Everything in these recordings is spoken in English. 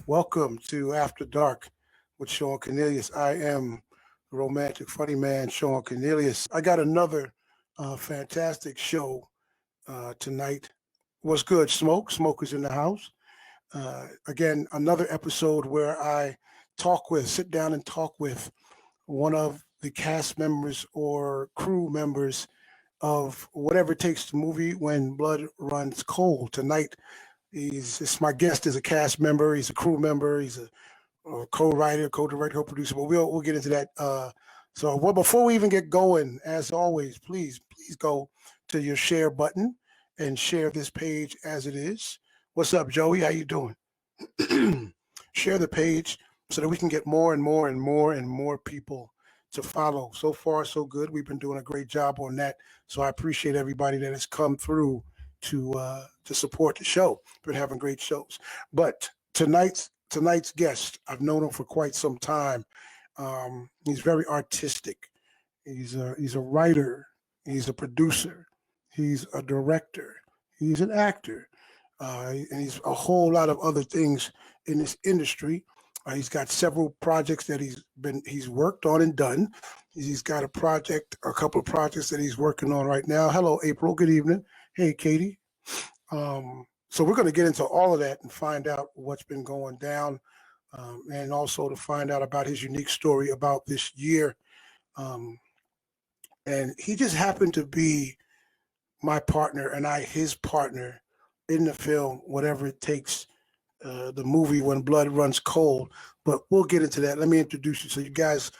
Welcome to After Dark with Shawn Cornelius. I am the romantic, funny man, Shawn Cornelius. I got another fantastic show tonight. What's good, Smoke? Smoke is in the house. Again, another episode where sit down and talk with one of the cast members or crew members of whatever it takes the movie When Blood Runs Cold. Tonight, it's my guest is a cast member, he's a crew member, he's a co-writer, co-director, co-producer, but we'll get into that. Before we even get going, as always, please go to your share button and share this page as it is. What's up, Joey? How you doing? Share the page so that we can get more and more and more and more people to follow. So far, so good. We've been doing a great job on that. So I appreciate everybody that has come through to support the show. Been having great shows. But tonight's guest, I've known him for quite some time. He's very artistic. He's a writer. He's a producer. He's a director. He's an actor. And he's a whole lot of other things in this industry. He's got several projects that he's worked on and done. He's got a couple of projects that he's working on right now. Hello, April. Good evening. Hey, Katie. So we're going to get into all of that and find out what's been going down, and also to find out about his unique story about this year. And he just happened to be my partner and his partner in the film, whatever it takes. The movie When Blood Runs Cold, but we'll get into that. Let me introduce you. So you guys,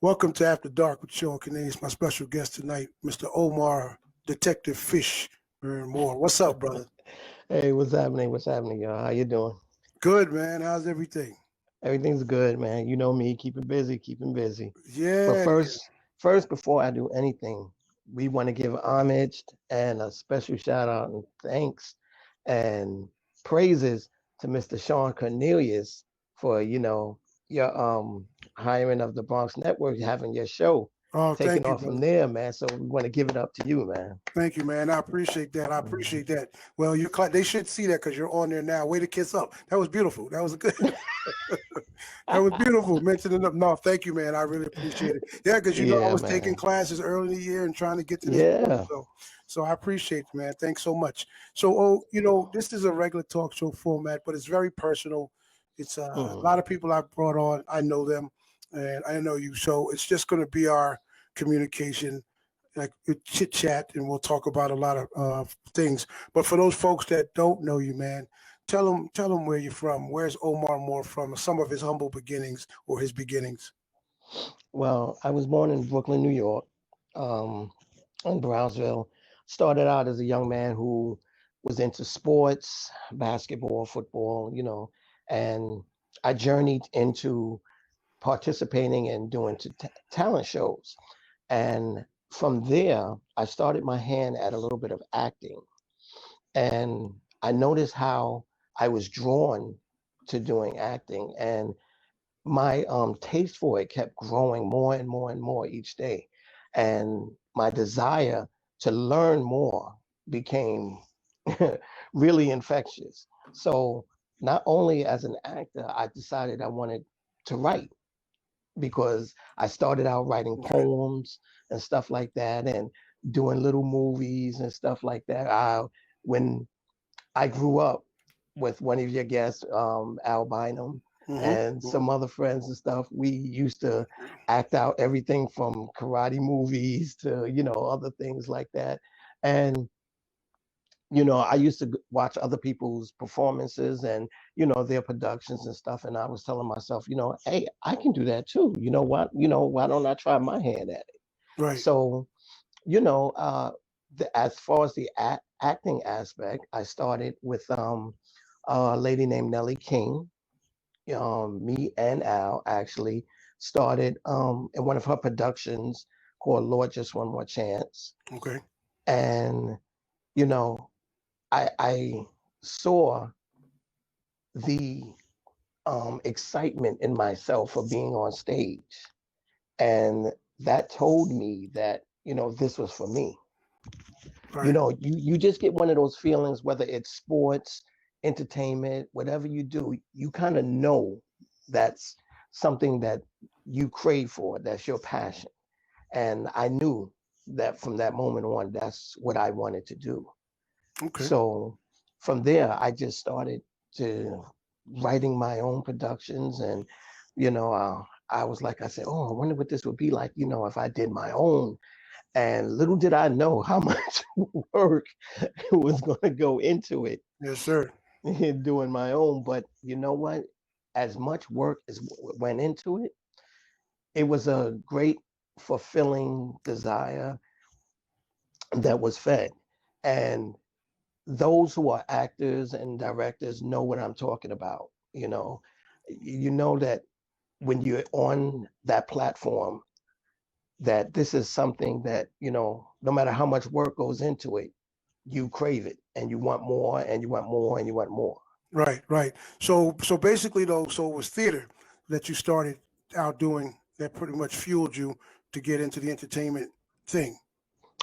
welcome to After Dark with Shawn Cornelius. My special guest tonight, Mr. Omar Detective Fish Moore. What's up, brother? Hey, what's happening? What's happening, y'all? How you doing? Good, man. How's everything? Everything's good, man. You know me, keeping busy, keeping busy. But Yeah. first, before I do anything, we want to give homage and a special shout out and thanks and praises to Mr. Shawn Cornelius for, your hiring of the Bronx Network, having your show Oh, taking thank you, off from brother. there, man. So we want to give it up to you, man. Thank you, man. I appreciate that. I appreciate that. Well, they should see that because you're on there now. Way to kiss up. That was beautiful. That was good. That was beautiful. Mentioning up. No, thank you, man. I really appreciate it. Yeah, because I Yeah, was taking man. classes early in the year and trying to get to this point. Yeah. So I appreciate it, man. Thanks so much. So, this is a regular talk show format, but it's very personal. It's a Mhm. lot of people I've brought on. I know them, and I know you. So it's just going to be our communication, like chit chat, and we'll talk about a lot of things. But for those folks that don't know you, man, tell them where you're from. Where's Omar Moore from? Some of his humble beginnings or his beginnings. Well, I was born in Brooklyn, New York, um, in Brownsville. Started out as a young man who was into sports, basketball, football, and I journeyed into participating and doing talent shows. And from there, I started my hand at a little bit of acting. And I noticed how I was drawn to doing acting. And my taste for it kept growing more and more and more each day. And my desire to learn more became really infectious. So not only as an actor, I decided I wanted to write because I started out writing Okay. poems and stuff like that and doing little movies and stuff like that. When I grew up with one of your guests, Al Bynum, Mm-hmm. and Mm-hmm. some other friends and stuff. We used to act out everything from karate movies to, other things like that. And, I used to watch other people's performances and, their productions and stuff. And I was telling myself, hey, I can do that too. You know what? Why don't I try my hand at it? Right. So, you know, uh, as far as the acting aspect, I started with a lady named Nellie King. Me and Al actually started in one of her productions called Lord Just One More Chance. Okay. And, you know, I saw the excitement in myself for being on stage. And that told me that, this was for me. Right. You just get one of those feelings, whether it's sports, entertainment, whatever you do, you kind of know that's something that you crave for, that's your passion. And I knew that from that moment on, that's what I wanted to do. Okay. So from there, I just started to writing my own productions, and I was like, I said, oh, I wonder what this would be like, if I did my own. And little did I know how much work was going to go into it Yes, sir. in doing my own. But you know what? As much work as went into it, it was a great, fulfilling desire that was fed. And those who are actors and directors know what I'm talking about. You know that when you're on that platform, that this is something that, no matter how much work goes into it, you crave it and you want more and you want more and you want more. Right, right. So basically, though, so it was theater that you started out doing that pretty much fueled you to get into the entertainment thing.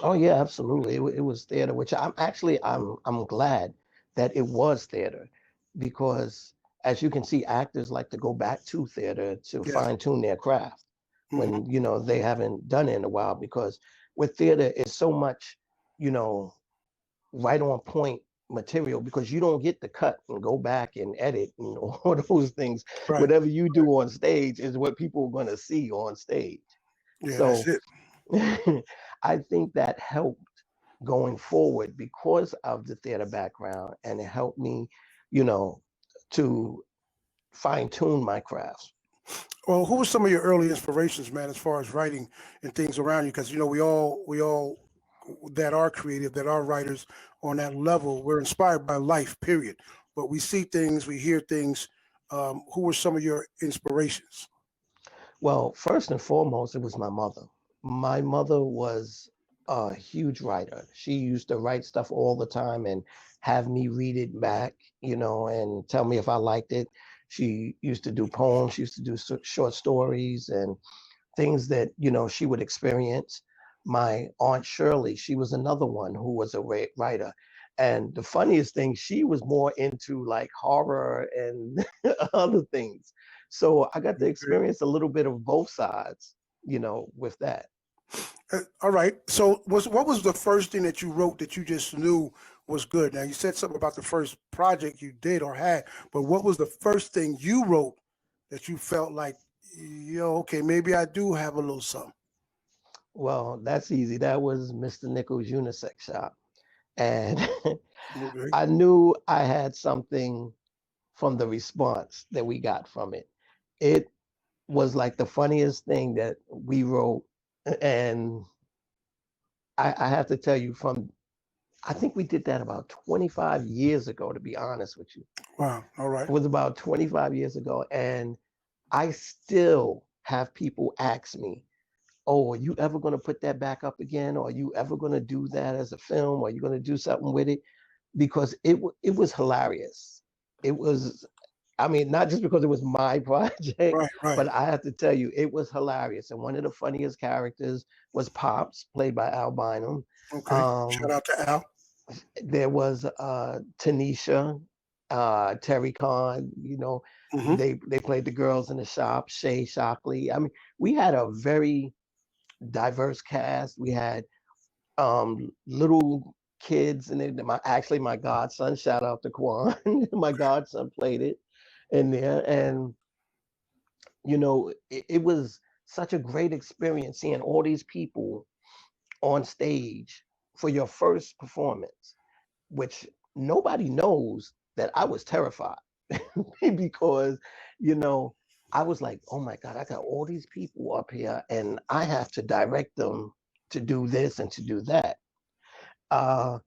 Oh yeah, absolutely. It was theater, which I'm glad that it was theater, because as you can see, actors like to go back to theater to Yes. fine tune their craft Hmm. when they haven't done it in a while. Because with theater, it's so much, you know, right on point material, because you don't get to cut and go back and edit and all those things. Right. Whatever you do on stage is what people are going to see on stage. Yeah, that's So it. I think that helped going forward because of the theater background, and it helped me, you know, to fine tune my craft. Well, who were some of your early inspirations, man, as far as writing and things around you? Because we all that are creative, that are writers on that level, we're inspired by life, period. But we see things, we hear things. Who were some of your inspirations? Well, first and foremost, it was my mother. My mother was a huge writer. She used to write stuff all the time and have me read it back, and tell me if I liked it. She used to do poems, she used to do short stories and things that, she would experience. My Aunt Shirley, she was another one who was a writer. And the funniest thing, she was more into like horror and other things. So I got to Okay. experience a little bit of both sides, with that. All right. So, what was the first thing that you wrote that you just knew was good? Now, you said something about the first project you did or had, but what was the first thing you wrote that you felt like, okay, maybe I do have a little something? Well, that's easy. That was Mr. Nichols' Unisex Shop. And Okay. I knew I had something from the response that we got from it. It was like the funniest thing that we wrote. And I have to tell you, I think we did that about 25 years ago, to be honest with you. Wow. All right. It was about 25 years ago. And I still have people ask me, oh, are you ever going to put that back up again? Or are you ever going to do that as a film? Or are you going to do something with it? Because it was hilarious. It was, I mean, not just because it was my project, Right. Right. but I have to tell you, it was hilarious. And one of the funniest characters was Pops, played by Al Bynum. Okay. Shout Um, out to Al. there was Tanisha, Terry Khan. Hmm. They played the girls in the shop. Shay Shockley. I mean, we had a very diverse cast. We had little kids, and my godson. Shout out to Quan. My godson played it in there, and it was such a great experience seeing all these people on stage for your first performance, which nobody knows that I was terrified because, you know, I was like, oh my God, I got all these people up here and I have to direct them to do this and to do that. Uh,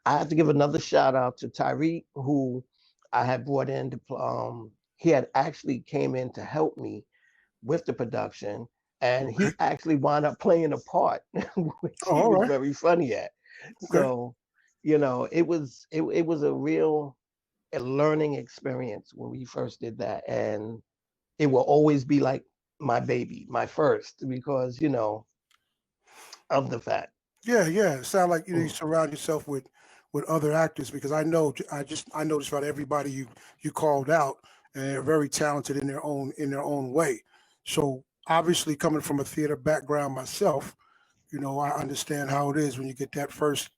I have to give another shout out to Tyreek, who I had brought in he had actually came in to help me with the production, and Okay. he actually wound up playing a part, which Oh, he all was right. very funny at. Okay. So, it was a real a learning experience when we first did that, and it will always be like my baby, my first, because of the fact. Yeah. Yeah. It sounds like you Mm. surround yourself with with other actors? Because I know just about everybody you called out, and they're very talented in their own way. So obviously, coming from a theater background myself, I understand how it is when you get that first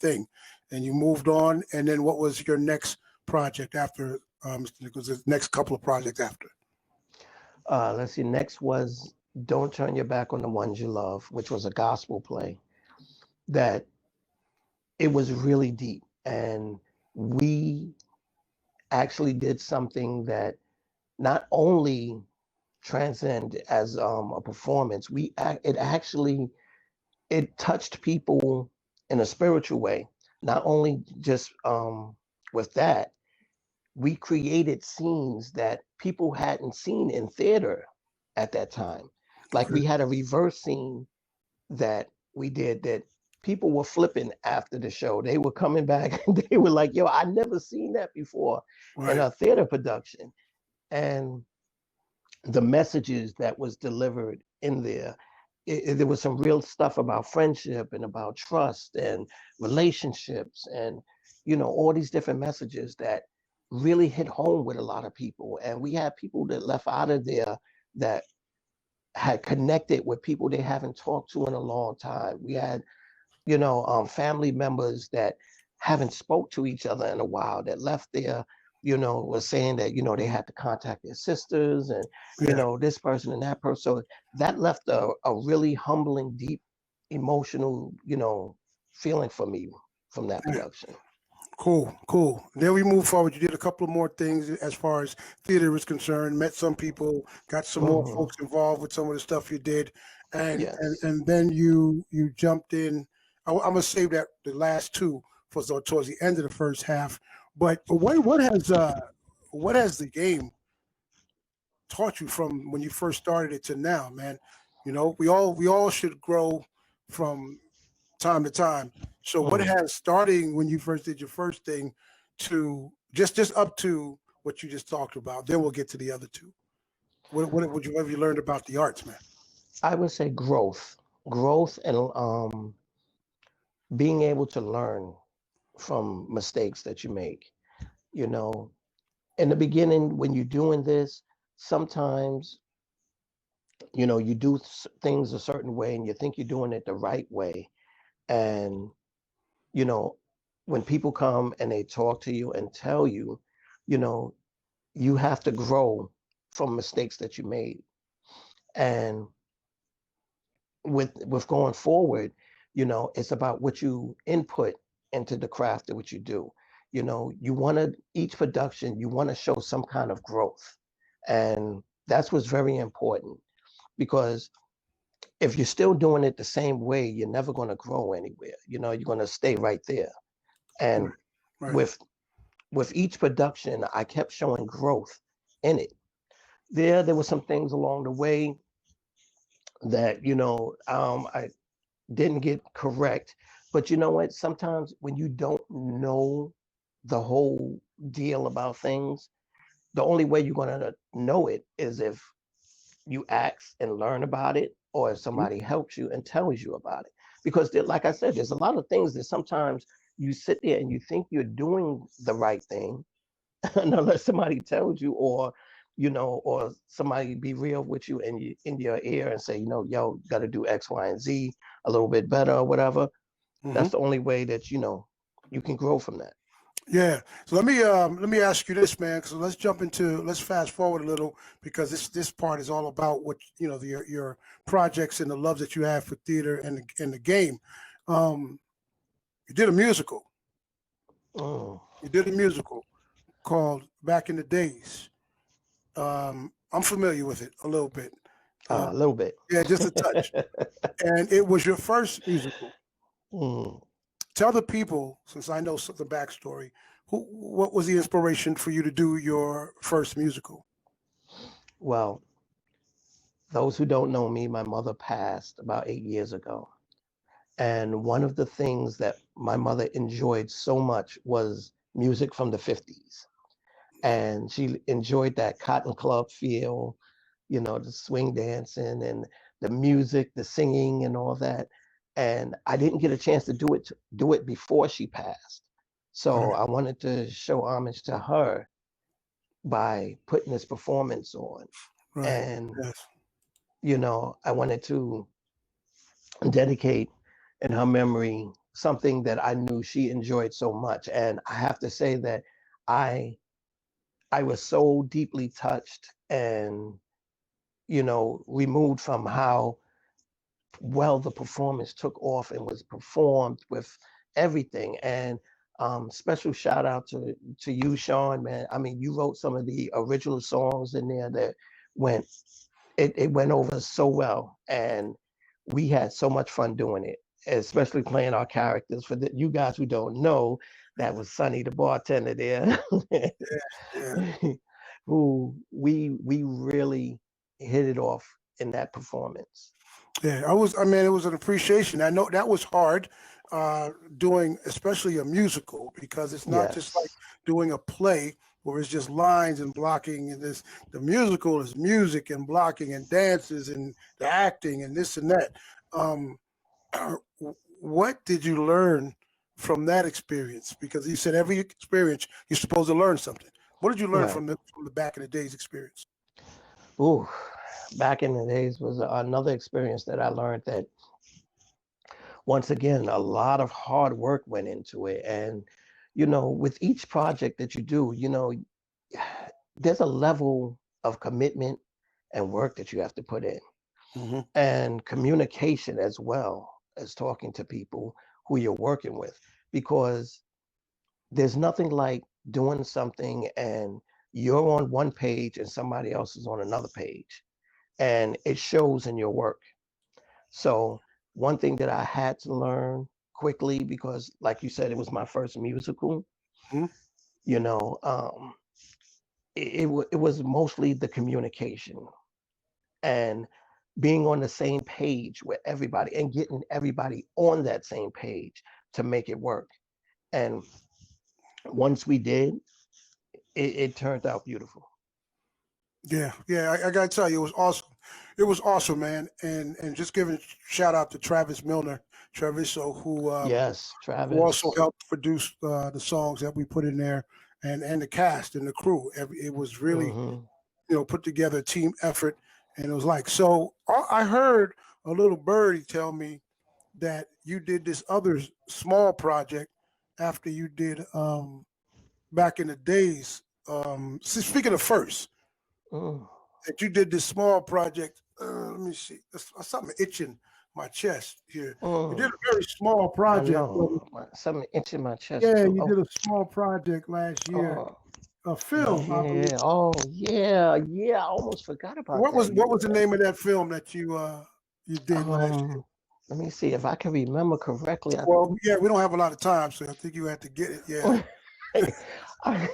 thing, and you moved on. And then what was your next project after? Mr. Nichols, the next couple of projects after. Let's see. Next was "Don't Turn Your Back on the Ones You Love," which was a gospel play that it was really deep, and we actually did something that not only transcend as a performance, it touched people in a spiritual way. Not only just with that, we created scenes that people hadn't seen in theater at that time. Like Okay. we had a reverse scene that we did that people were flipping after the show. They were coming back and they were like, yo, I never seen that before in Right. a theater production. And the messages that was delivered in there, there was some real stuff about friendship and about trust and relationships and all these different messages that really hit home with a lot of people. And we had people that left out of there that had connected with people they haven't talked to in a long time. We had family members that haven't spoke to each other in a while that left there, was saying that, they had to contact their sisters and, Yeah. this person and that person. So that left a really humbling, deep, emotional, feeling for me from that Yeah. production. Cool, cool. Then we move forward. You did a couple of more things as far as theater is concerned. Met some people, got some more Hmm. folks involved with some of the stuff you did, and and Yes. and then you jumped in. I'm gonna save that the last two for towards the end of the first half. But what has the game taught you from when you first started it to now, man? We all should grow from time to time. So what Mm. has starting when you first did your first thing to just up to what you just talked about? Then we'll get to the other two. What would you have you learned about the arts, man? I would say growth, and being able to learn from mistakes that you make. You know, in the beginning, when you're doing this, sometimes, you do things a certain way and you think you're doing it the right way. And, you know, when people come and they talk to you and tell you, you know, you have to grow from mistakes that you made. And with going forward, it's about what you input into the craft of what you do. You want to each production, you want to show some kind of growth. And that's what's very important because if you're still doing it the same way, you're never going to grow anywhere. You're going to stay right there. Right, And right. with with each production, I kept showing growth in it. There were some things along the way that I didn't get correct. But you know what? Sometimes when you don't know the whole deal about things, the only way you're going to know it is if you ask and learn about it, or if Mhm. somebody helps you and tells you about it. Because, like I said, there's a lot of things that sometimes you sit there and you think you're doing the right thing, and unless somebody tells you, or somebody be real with you and in your ear and say, yo, got to do X, Y, and Z a little bit better or whatever. Mhm. That's the only way that you can grow from that. Yeah. So let me ask you this, man. So let's fast forward a little because this part is all about what your projects and the love that you have for theater and the game. Um, you did a musical. Mm, You did a musical called Back in the Days. I'm familiar with it a little bit. Uh, a little bit. yeah, just a touch. And it was your first musical. Mm, Tell the people, since I know the backstory, what was the inspiration for you to do your first musical? well, those who don't know me, my mother passed about 8 years ago. And one of the things that my mother enjoyed so much was music from the 50s. And she enjoyed that cotton club feel, the swing dancing and the music, the singing and all that. and I didn't get a chance to do it before she passed. So Right, I wanted to show homage to her by putting this performance on. right. And, Yes. I wanted to dedicate in her memory something that I knew she enjoyed so much. And I have to say that I I was so deeply touched and, removed from how well the performance took off and was performed with everything. And special shout out to you, Shawn, man. I mean, you wrote some of the original songs in there that went it went over so well, and we had so much fun doing it, especially playing our characters. For you guys who don't know, that was Sonny the bartender there, Yeah. who we really hit it off in that performance. Yeah, I mean, it was an appreciation. I know that was hard, doing especially a musical because it's not just like Yes. doing a play where it's just lines and blocking and this. The musical is music and blocking and dances and the acting and this and that. Um, what did you learn from that experience? Because you said every experience you're supposed to learn something. What did you learn Right. from the back in the days experience? Ooh, back in the days was another experience that I learned that once again, a lot of hard work went into it. And, with each project that you do, there's a level of commitment and work that you have to put in, Hmm. and communication as well as talking to people who you're working with, because there's nothing like doing something and you're on one page and somebody else is on another page, and it shows in your work. So one thing that I had to learn quickly, because like you said, it was my first musical, Hmm. you know, um, it was mostly the communication and being on the same page with everybody and getting everybody on that same page to make it work. And once we did, it turned out beautiful. Yeah, yeah, I gotta tell you, it was awesome. It was awesome, man. And just giving shout out to Travis Milner, Traviso, Yes, who also Travis. helped produce the songs that we put in there, and the cast and the crew. It was really, Hmm. put together a team effort, and it was like so. I heard a little birdie tell me that you did this other small project after you did back in the days. Speaking of first, Mm. that you did this small project. Let me see. Something itching my chest here. You did Mm. a very small I project. know. Something itching my chest Yeah, too. you Oh, did a small project last year, oh, a film, I believe. yeah. Oh, yeah. Yeah. I almost forgot about What that. was You what was the name of that film that you did last year? Um, Let me see if I can remember correctly. Well, yeah, we don't have a lot of time, so I think you had to get it. Yeah, I,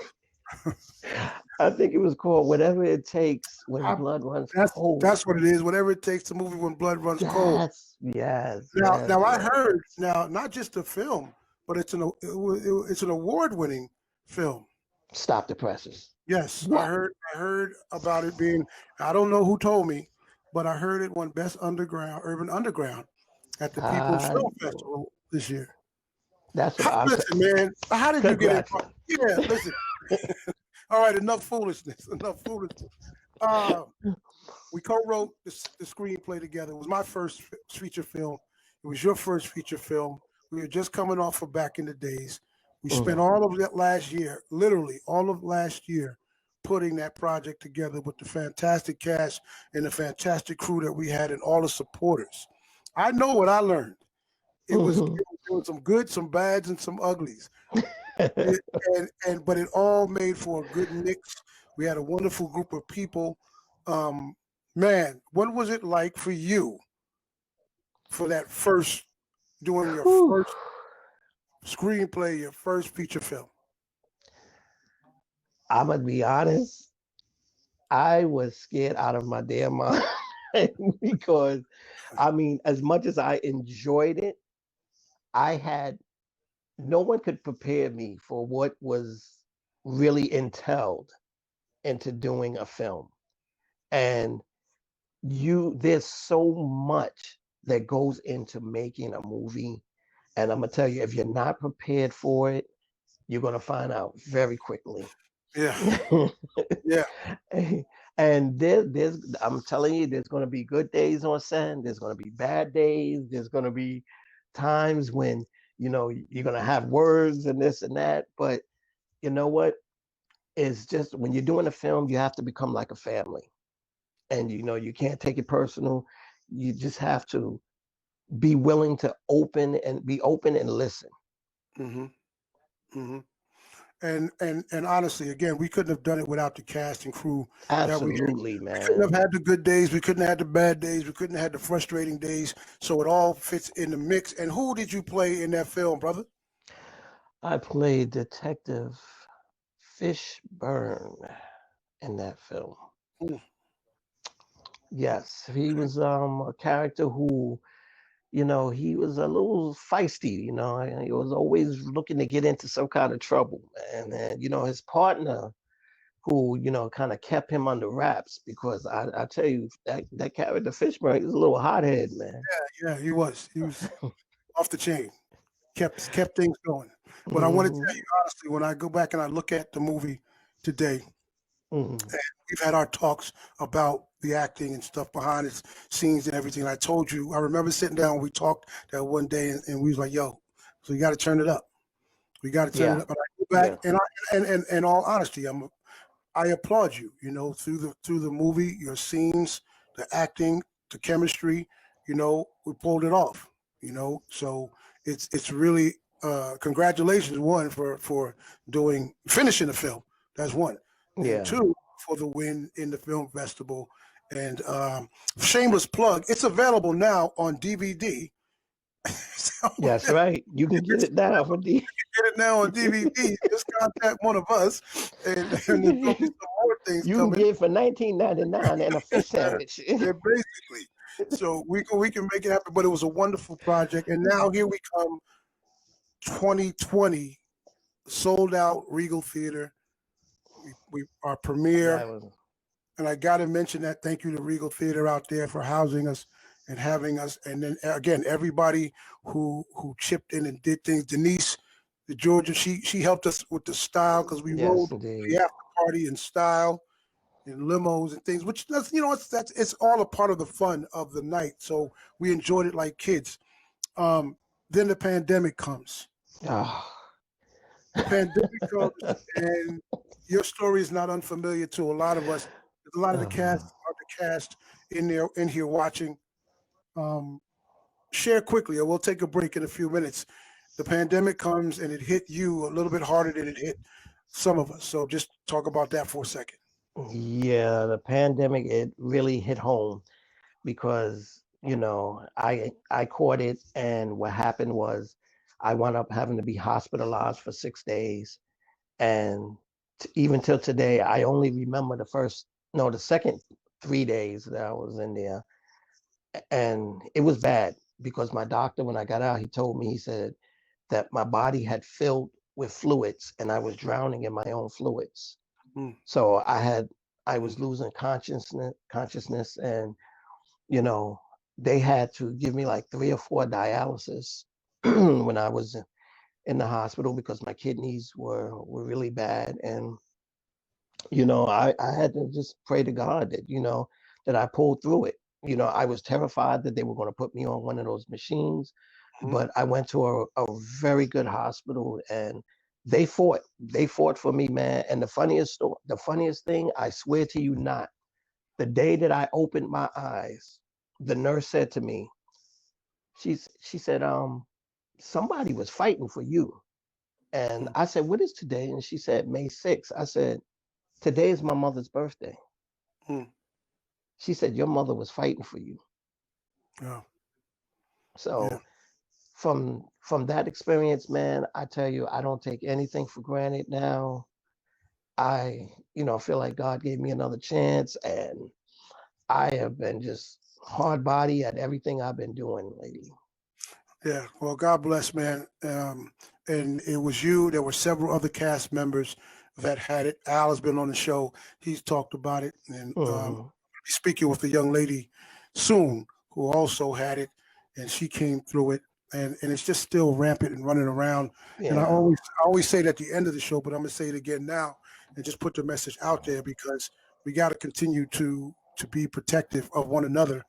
I think it was called Whatever It Takes When I, Blood Runs Cold. that's what it is. Whatever it takes to move it when blood runs cold. Yes, yes, Now yes, I yes. heard now not just a film, but it's an award winning film. Stop the presses. Yes, What? I heard about it being. I don't know who told me, but I heard it won Best Underground Urban Underground at the People's Uh, Film Festival this year. that's what I'm Listen, man, how did you get it? congratulations. Yeah, listen. All right, enough foolishness. Enough foolishness. Uh, we co-wrote the screenplay together. It was my first feature film. It was your first feature film. We were just coming off of Back in the Days. We spent Mhm. all of that last year, literally all of last year, putting that project together with the fantastic cast and the fantastic crew that we had and all the supporters. I know what I learned. Mhm. It was some good, some bads, and some uglies. But it all made for a good mix. We had a wonderful group of people. Um, Man, what was it like for you for that first doing your Whew. first screenplay, your first feature film? I'm gonna be honest. I was scared out of my damn mind because, I mean, as much as I enjoyed it, I had no one could prepare me for what was really entailed into doing a film. And there's so much that goes into making a movie. And I'm gonna tell you, if you're not prepared for it, you're gonna find out very quickly. Yeah. Yeah. And I'm telling you, there's gonna be good days on set, and there's gonna be bad days. There's gonna be times when you're gonna have words and this and that. But you know what? It's just when you're doing a film, you have to become like a family, and you can't take it personal. You just have to be willing to be open and listen. Hmm. Hmm. And honestly, again, we couldn't have done it without the cast and crew that we had. Absolutely, We couldn't have man. had the good days. We couldn't have had the bad days. We couldn't have had the frustrating days. So it all fits in the mix. And who did you play in that film, brother? I played Detective Fishburne in that film. Ooh, Yes, he okay. was a character who, he was a little feisty, and he was always looking to get into some kind of trouble. And then, his partner who, kind of kept him under wraps because I tell you, that character Fishburne, he was a little hothead, man. Yeah, he was. He was off the chain. Kept things going. But I want to tell Hmm. you honestly, when I go back and I look at the movie today, Hmm. and we've had our talks about the acting and stuff behind the scenes and everything. I told you, I remember sitting down, we talked that one day, and we was like, "Yo, so you got to turn it up. We got to turn it Yeah, up." But I go back, yeah, and all honesty, I applaud you. Through the movie, your scenes, the acting, the chemistry. We pulled it off. So it's really congratulations, one, for doing finishing the film. That's one, and yeah. two, for the win in the film festival. And shameless plug, it's available now on DVD. So That's right. You can get it's it now for the. get it now on DVD. Just contact one of us, and there's gonna be some more things You can coming. get it for 19.99 and a fish sandwich. Yeah, basically. So we can make it happen. But it was a wonderful project, and now here we come, 2020, sold out Regal Theater. We our premiere, That was. and I got to mention that. Thank you to Regal Theater out there for housing us and having us. And then again, everybody who chipped in and did things. Denise, the Georgia, she helped us with the style because we Yes, rode the indeed. after party in style and limos and things, which it's all a part of the fun of the night. So we enjoyed it like kids. Um, then the pandemic comes. Oh. The pandemic comes, and your story is not unfamiliar to a lot of us. There's a lot of the cast in here watching. Um, Share quickly, or we'll take a break in a few minutes. The pandemic comes, and it hit you a little bit harder than it hit some of us. So just talk about that for a second. Yeah, the pandemic, it really hit home because, I caught it, and what happened was I wound up having to be hospitalized for 6 days. And even till today, I only remember the second 3 days that I was in there. And it was bad because my doctor, when I got out, he told me, he said that my body had filled with fluids and I was drowning in my own fluids. Mm, So I mm, was losing consciousness, and you know, they had to give me like 3 or 4 dialysis when I was in the hospital because my kidneys were really bad. And I had to just pray to God that that I pulled through it. I was terrified that they were going to put me on one of those machines, mm, but I went to a very good hospital, and they fought for me, man. And the funniest thing, I swear to you not, the day that I opened my eyes, the nurse said to me, she said, somebody was fighting for you. And mm, I said, what is today? And she said, May 6th. I said, today is my mother's birthday. mm. She said, your mother was fighting for you. Yeah, yeah, So from that experience, man, I tell you, I don't take anything for granted now. I, feel like God gave me another chance, and I have been just hard body at everything I've been doing lately. yeah. Well, God bless, man. And it was you. There were several other cast members that had it. Al has been on the show. He's talked about it, and Hmm. speaking with the young lady soon who also had it. and she came through it, and it's just still rampant and running around. And I Yeah. always say it at the end of the show, but I'm gonna say it again now and just put the message out there because we got to continue to be protective of one another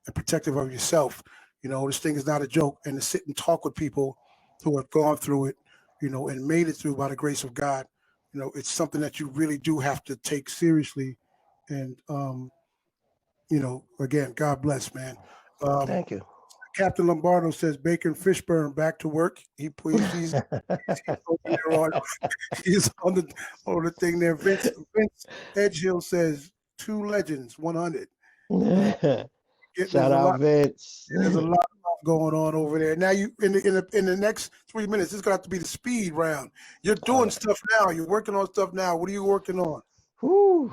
and protective of yourself. This thing is not a joke, and to sit and talk with people who have gone through it, and made it through by the grace of God. It's something that you really do have to take seriously. And again, God bless, man. Um, Thank you. Captain Lombardo says Bacon Fishburne back to work. He's over there on he's on the thing there. Vince Edgehill says 2 legends, 100. Uh, there's Shout a out lot. Vince. There's a lot of stuff going on over there. Now you in the next 3 minutes, it's gonna have to be the speed round. You're doing stuff now. You're working on stuff now. What are you working on? Whew.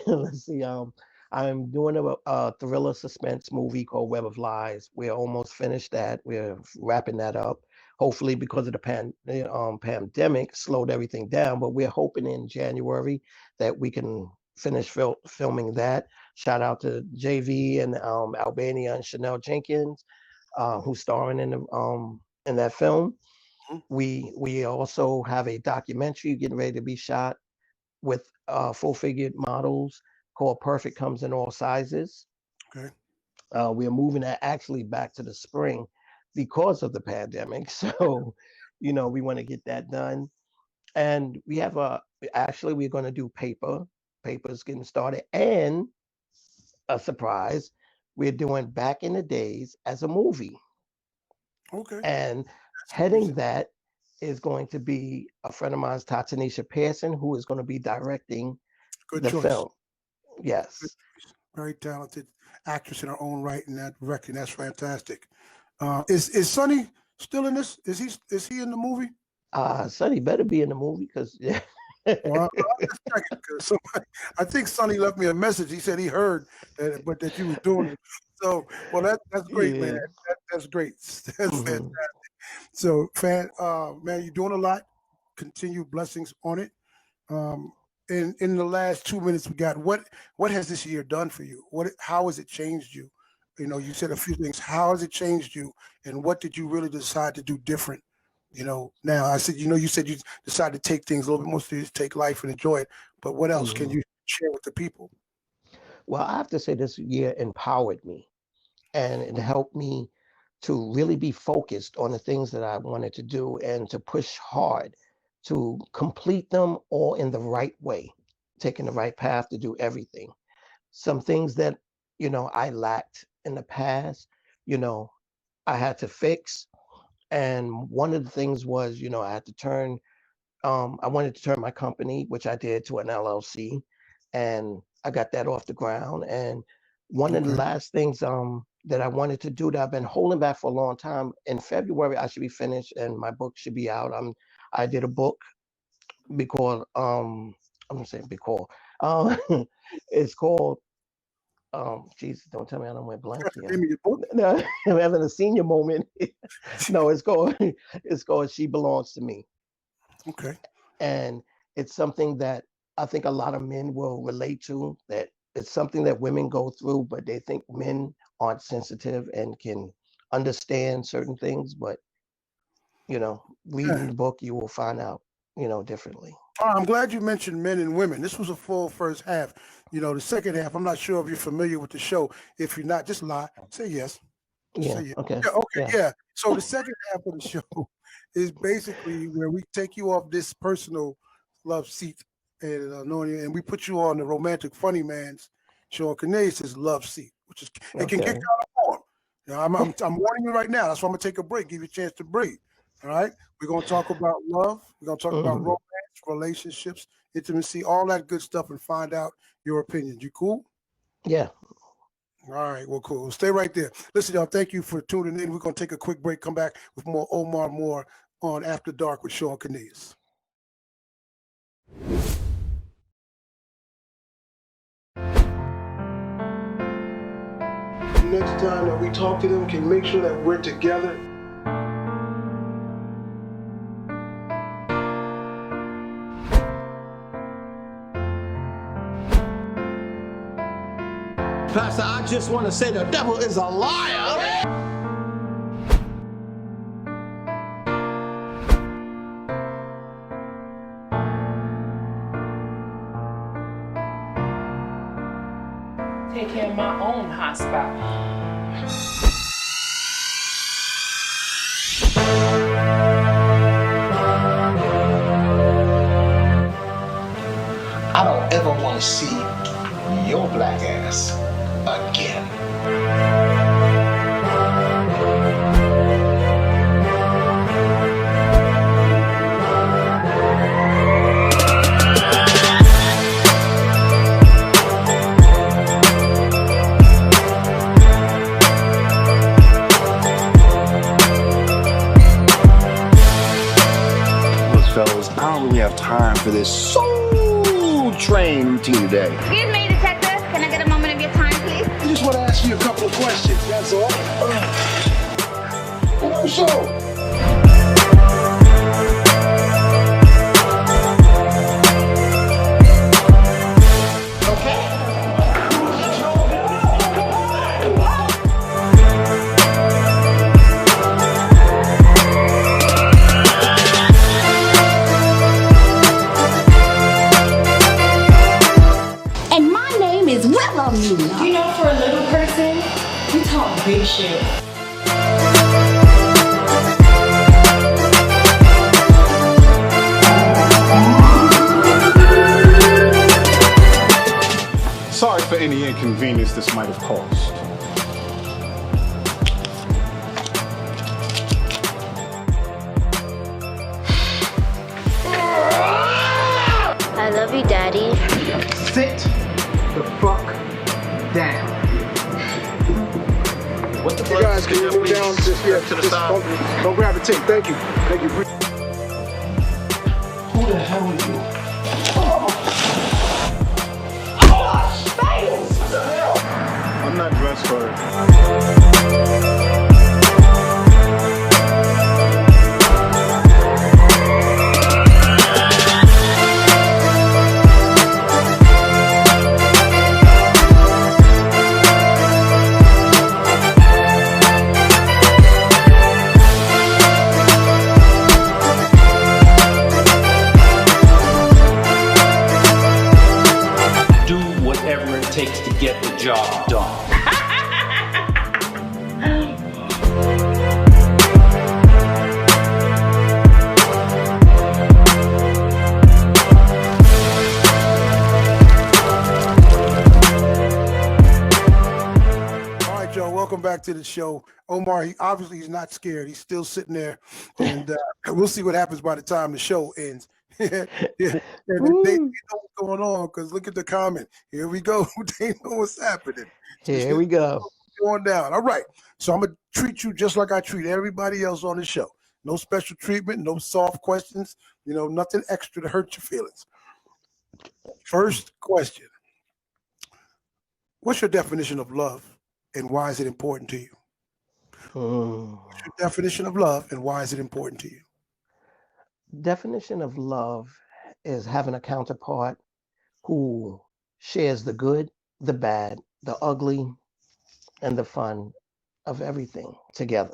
Let's see. I'm doing a thriller suspense movie called Web of Lies. We're almost finished that. We're wrapping that up. Hopefully, because of the pandemic, slowed everything down. But we're hoping in January that we can finish filming that. Shout out to JV and Albania and Chanel Jenkins, who's starring in that film. Mhm. We also have a documentary getting ready to be shot with full-figured models called Perfect Comes in All Sizes. Okay. We are moving that actually back to the spring because of the pandemic. So, we want to get that done. And we have actually, we're going to do Paper's getting started. And a surprise, we're doing Back in the Days as a movie. Okay. And That's heading amazing. that is going to be a friend of mine's, Tatanisha Pearson, who is going to be directing Good the choice. film. Yes. Very talented actress in her own right in that directing. That's fantastic. Is Sonny still in this? Is he in the movie? Sonny better be in the movie because Well, I'm just checking because I think Sonny left me a message. He said he heard but that you was doing it. So, well, that's great, man. yeah. That's great. That's fantastic. hmm So, man, you're doing a lot. Continue blessings on it. Um, in the last 2 minutes we got, what has this year done for you? How has it changed you? You said a few things. How has it changed you, and what did you really decide to do different? Now I said, you said you decided to take things a little bit more serious, take life and enjoy it. But what else can hmm you share with the people? Well, I have to say this year empowered me and it helped me to really be focused on the things that I wanted to do and to push hard to complete them all in the right way, taking the right path to do everything. Some things that, I lacked in the past, you know, I had to fix. And one of the things was, I had to I wanted to turn my company, which I did, to an LLC, and I got that off the ground. And one of the Okay. last things that I wanted to do that I've been holding back for a long time, in February I should be finished and my book should be out. I did a book because I'm gonna say because uh, it's called Jesus, don't tell me I don't went blank That's the here. name of your book. No, I'm having a senior moment. No, it's called She Belongs to Me. Okay. And it's something that I think a lot of men will relate to, that it's something that women go through, but they think men aren't sensitive and can understand certain things. But, reading Yeah. the book, you will find out, differently. I'm glad you mentioned men and women. This was a full first half. The second half, I'm not sure if you're familiar with the show. If you're not, just lie. Say yes. Just say Yeah. yes. Okay. Yeah, okay, Yeah. yeah. So the second half of the show is basically where we take you off this personal love seat and knowing you, and we put you on the romantic funny man's Shawn Cornelius' love seat, which is it can get Okay. kind of warm. I'm warning you right now. That's why I'm gonna take a break, give you a chance to breathe. All right. We're gonna talk about love. We're gonna talk about hmm romance, relationships, intimacy, all that good stuff, and find out your opinions. You cool? Yeah. All right, well, cool. Stay right there. Listen, y'all, thank you for tuning in. We're going to take a quick break, come back with more Omar Moore on After Dark with Shawn Cornelius. Next time that we talk to them, can you make sure that we're together? Pastor, I just want to say the devil is a liar. take care of my own hot spot. I don't ever want to see your black ass again. Fellas, I don't really have time for this soul train routine today. Excuse me, detective. Can I get a moment of your time, please? I just want to ask you a couple of questions, that's all. So, And my name is Willow. You know, for a little person, you talk big shit. Sorry for any inconvenience this might have caused. I love you, Daddy. sit the fuck down. What the You guys can move down just here. to the Just side. don't grab the tape. Thank you. Thank you. Who the hell are you? I'm not dressed for it. Do whatever it takes to get the job done. All right, Joe. Welcome back to the show. Omar, he's not scared. He's still sitting there, and we'll see what happens by the time the show ends. Yeah, and they know what's going on because look at the comment. Here we go. They know what's happening. Here we go. Going down. All right. So I'm gonna treat you just like I treat everybody else on the show. No special treatment, no soft questions, nothing extra to hurt your feelings. First question. What's your definition of love and why is it important to you? What's your definition of love and why is it important to you? Definition of love is having a counterpart who shares the good, the bad, the ugly, and the fun of everything together.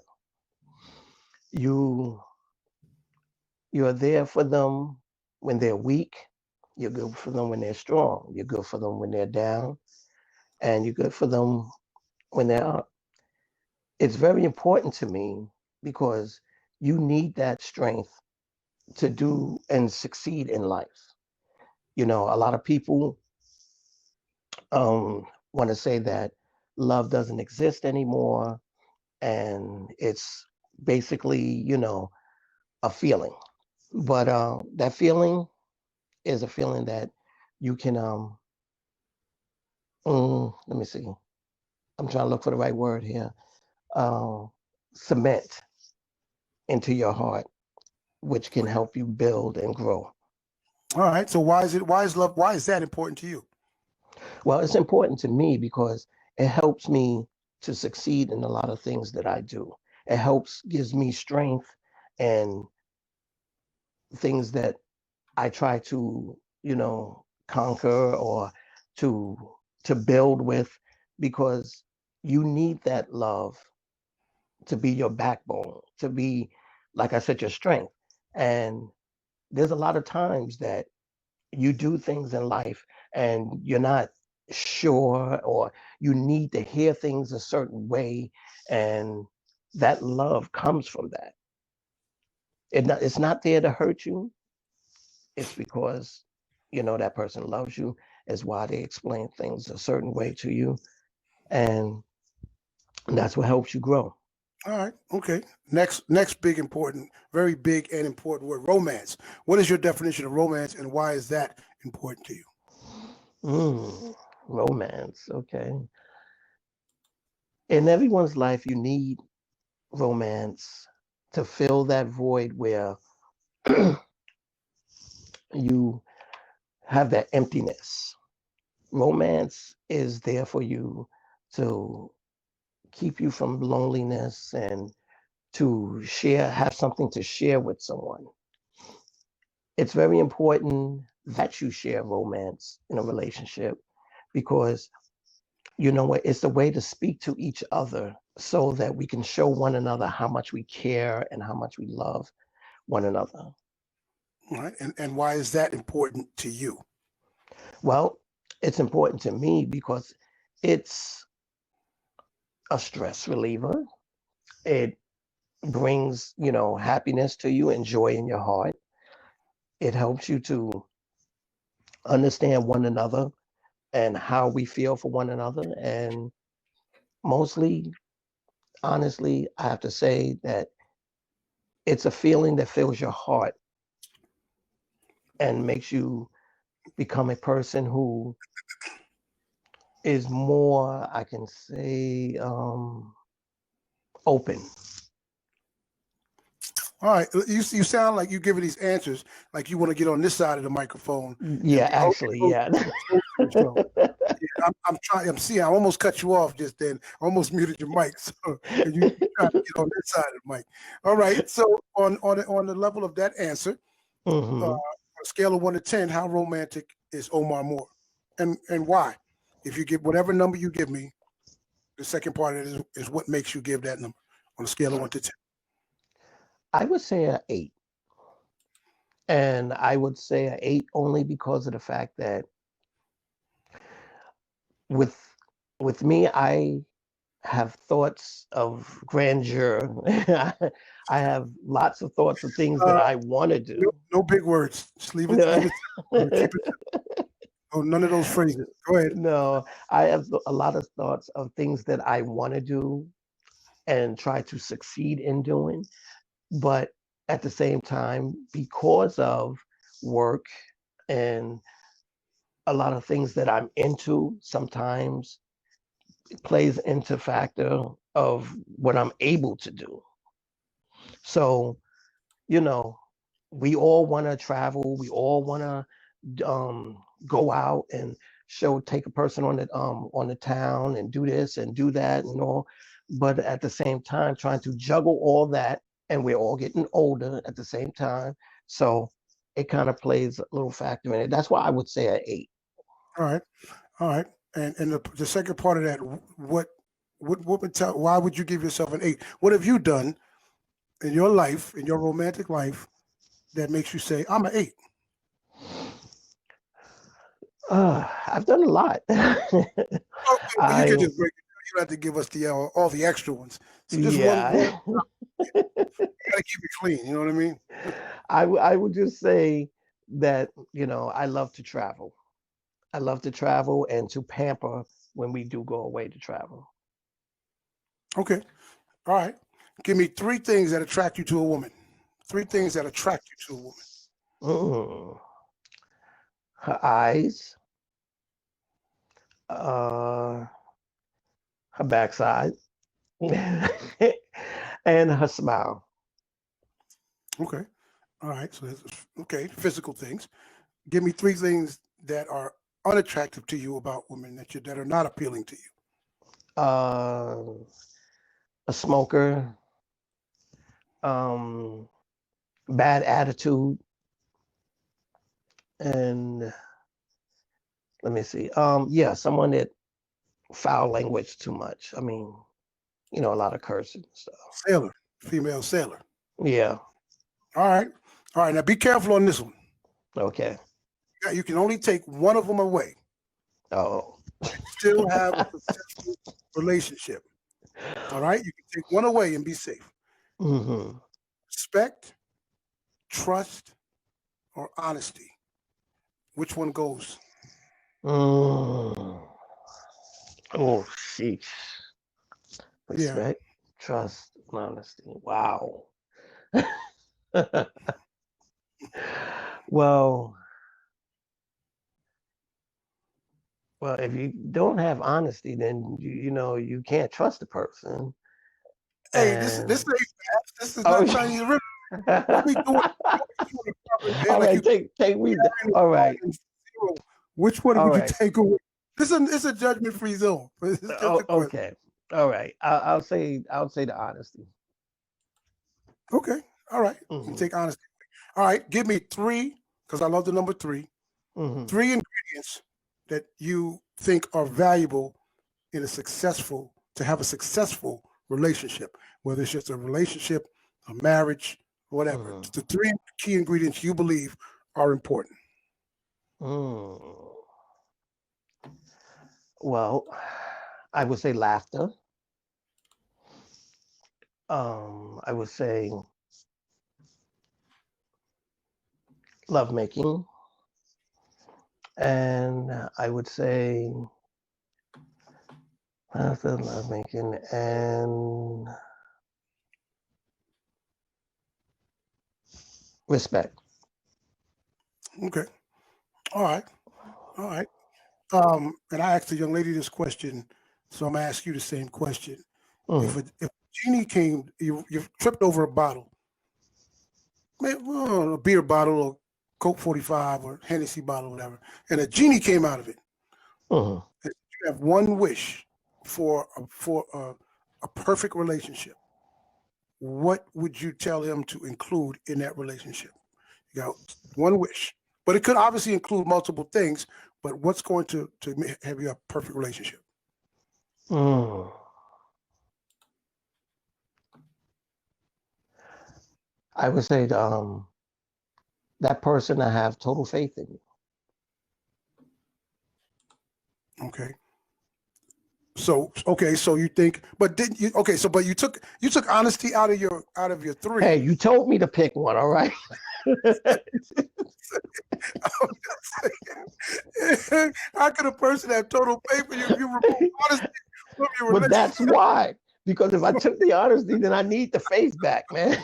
You're there for them when they're weak. You're good for them when they're strong. You're good for them when they're down, and you're good for them when they're up. It's very important to me because you need that strength to do and succeed in life. A lot of people want to say that love doesn't exist anymore and it's basically, a feeling. But that feeling is a feeling that you can, let me see, I'm trying to look for the right word here, cement into your heart, which can help you build and grow. All right. So why is that important to you? Well, it's important to me because it helps me to succeed in a lot of things that I do. It gives me strength and things that I try to, conquer or to build with because you need that love to be your backbone, to be, like I said, your strength. And there's a lot of times that you do things in life and you're not sure, or you need to hear things a certain way, and that love comes from that. It's not there to hurt you. It's because that person loves you, is why they explain things a certain way to you, and that's what helps you grow. All right. Okay. Next big important, very big and important word, romance. What is your definition of romance, and why is that important to you? Romance. Okay. In everyone's life, you need romance to fill that void where you have that emptiness. Romance is there for you to keep you from loneliness and to have something to share with someone. It's very important that you share romance in a relationship, because you know what, it's a way to speak to each other so that we can show one another how much we care and how much we love one another. All right. And why is that important to you? Well, it's important to me because it's a stress reliever. It brings, happiness to you and joy in your heart. It helps you to understand one another and how we feel for one another. And mostly, honestly, I have to say that it's a feeling that fills your heart and makes you become a person who is more, I can say, open. All right. You sound like you're giving these answers like you want to get on this side of the microphone. Yeah, actually, yeah. I'm trying. I almost cut you off just then. I almost muted your mic. So you trying to get on this side of the mic. All right. So on the level of that answer, on a scale of 1 to 10, how romantic is Omar Moore, and why? If you give whatever number you give me, the second part of it is what makes you give that number on a scale of 1 to 10. I would say an 8. And I would say an 8 only because of the fact that with me, I have thoughts of grandeur. I have lots of thoughts of things that I want to do. No big words. Just leave it. Keep it. Oh, none of those phrases. Go ahead. No, I have a lot of thoughts of things that I want to do and try to succeed in doing. But at the same time, because of work and a lot of things that I'm into, sometimes it plays into factor of what I'm able to do. So, we all want to travel. We all want to go out and take a person on the town and do this and do that and all. But at the same time, trying to juggle all that, and we're all getting older at the same time. So it kind of plays a little factor in it. That's why I would say an 8. All right. And the second part of that, what would tell? Why would you give yourself an 8? What have you done in your life, in your romantic life, that makes you say, I'm an 8? I've done a lot. Okay, well, you can just break it down. You don't have to give us all the extra ones. So just Yeah. one. You gotta keep it clean. You know what I mean? I would just say that, I love to travel. I love to travel and to pamper when we do go away to travel. Okay. All right. Give me 3 things that attract you to a woman. 3 things that attract you to a woman. Her eyes, her backside, and her smile. Okay. All right. So okay, physical things. Give me 3 things that are unattractive to you about women that are not appealing to you. A smoker, bad attitude, and let me see. Someone that foul language too much. I mean, a lot of cursing and stuff. Sailor, female sailor. Yeah. All right. Now be careful on this one. Okay. You can only take one of them away. Oh. Still have a successful relationship. All right, you can take one away and be safe. Mm-hmm. Respect, trust, or honesty. Which one goes? Mm. Oh, sheesh. Yeah. Respect, trust, and honesty. Wow. Well, well, if you don't have honesty, then you can't trust the person. Hey, this ain't And fast. This is oh, not Chinese river. Don't be doing it properly, man. all Like right, you take me. carrying All the right, and zero. Which one all would you right. take away? It's a judgment-free zone. It's just Oh, a question. okay. All right. I'll say the honesty. Okay. All right. You Hmm. take honesty. All right. Give me three, because I love the number three. Hmm. Three ingredients that you think are valuable to have a successful relationship, whether it's just a relationship, a marriage, whatever. Hmm. The three key ingredients you believe are important. Mm. Well, I would say laughter. I would say lovemaking, and I would say laughter, lovemaking, and respect. Okay. All right. All right. And I asked the young lady this question, so I'm gonna ask you the same question. Mm. If genie came, you tripped over a bottle, well, a beer bottle or Coke 45 or Hennessy bottle, whatever, and a genie came out of it. Mm. And you have one wish for a perfect relationship. What would you tell him to include in that relationship? You got one wish, but it could obviously include multiple things. But what's going to have you a perfect relationship? Mm. I would say that person I have total faith in. Okay. So okay, so you think, but didn't you? Okay, so but you took honesty out of your Hey, three. you told me to pick one, all right? How could a person have total faith in you if you remove honesty from your But that's relationship? why. Because if I took the honesty, then I need the faith back, man.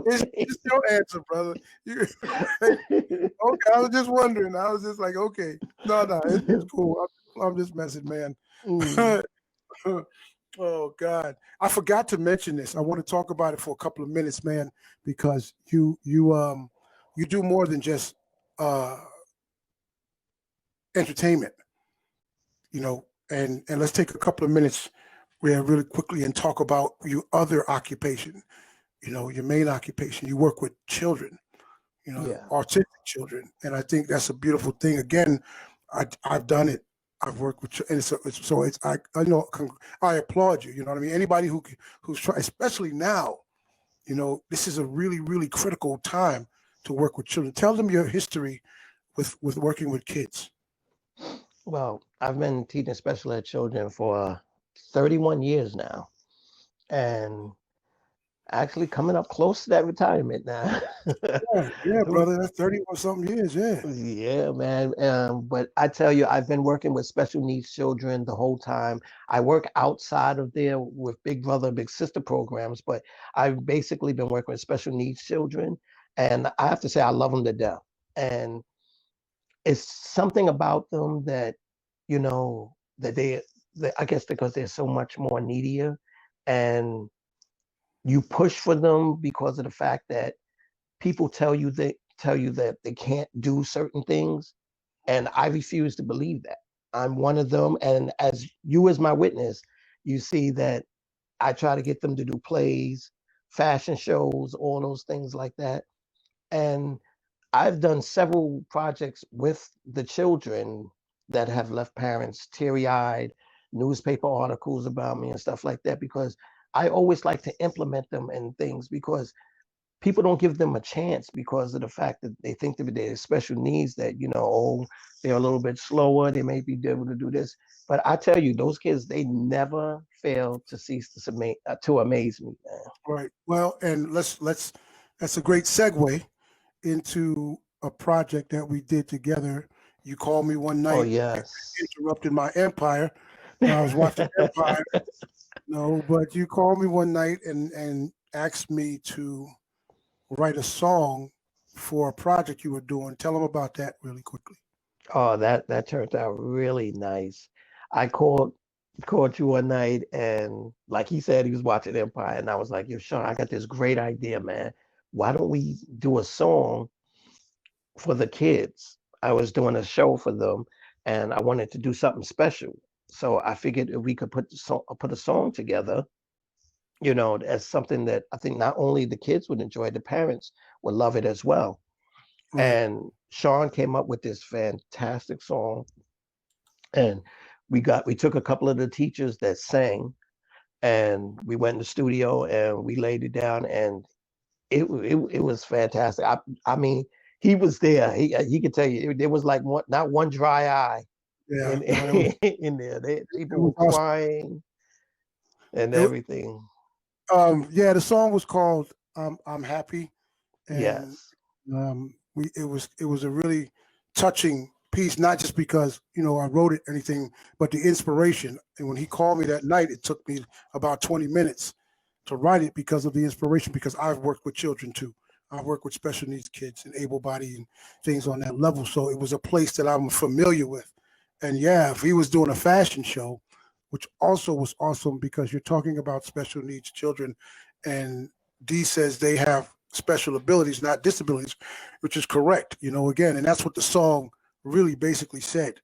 It's your answer, brother. Okay, I was just wondering. I was just like, okay, no, it's cool. I'm just messing, man. Mm. Oh God, I forgot to mention this. I want to talk about it for a couple of minutes, man, because you do more than just uh entertainment, and let's take a couple of minutes really quickly and talk about your other occupation, your main occupation. You work with children, Yeah. autistic children, and I think that's a beautiful thing. Again, I've done it. I've worked with, and I applaud you. You know what I mean? Anybody who's trying, especially now, this is a really really critical time to work with children. Tell them your history with working with kids. Well, I've been teaching special ed children for 31 years now, and actually coming up close to that retirement now. Yeah, brother, that's 30 or something years. Yeah. Yeah, man. But I tell you, I've been working with special needs children the whole time. I work outside of there with Big Brother, Big Sister programs, but I've basically been working with special needs children. And I have to say, I love them to death. And it's something about them that, that I guess because they're so much more needier. And you push for them because of the fact that people tell you that they can't do certain things, and I refuse to believe that. I'm one of them, and as you as my witness, you see that I try to get them to do plays, fashion shows, all those things like that. And I've done several projects with the children that have left parents teary-eyed, newspaper articles about me and stuff like that, because I always like to implement them in things, because people don't give them a chance because of the fact that they think that they're special needs, that, oh, they're a little bit slower, they may be able to do this. But I tell you, those kids, they never fail to cease to amaze me, man. Right. Well, and that's a great segue into a project that we did together. You called me one Oh, night, yes. interrupted my empire. I was watching Empire. No, but you called me one night and asked me to write a song for a project you were doing. Tell them about that really quickly. Oh, that turned out really nice. I called you one night, and like he said, he was watching Empire, and I was like, "Yo, Shawn, I got this great idea, man. Why don't we do a song for the kids?" I was doing a show for them, and I wanted to do something special. So I figured if we could put a song together, as something that I think not only the kids would enjoy, the parents would love it as well. Right. And Shawn came up with this fantastic song, and we took a couple of the teachers that sang, and we went in the studio and we laid it down, and it was fantastic. I mean, he was there. He could tell you there was like not one dry eye Yeah. in in there. People were awesome. crying and It- everything. Yeah, the song was called "I'm Happy," and Yes. it was a really touching piece, not just because I wrote it or anything, but the inspiration. And when he called me that night, it took me about 20 minutes to write it because of the inspiration. Because I've worked with children too. I work with special needs kids and able-bodied and things on that level. So it was a place that I'm familiar with. And yeah, if he was doing a fashion show, which also was awesome because you're talking about special needs children, and Dee says they have special abilities, not disabilities, which is correct. Again, and that's what the song really basically said.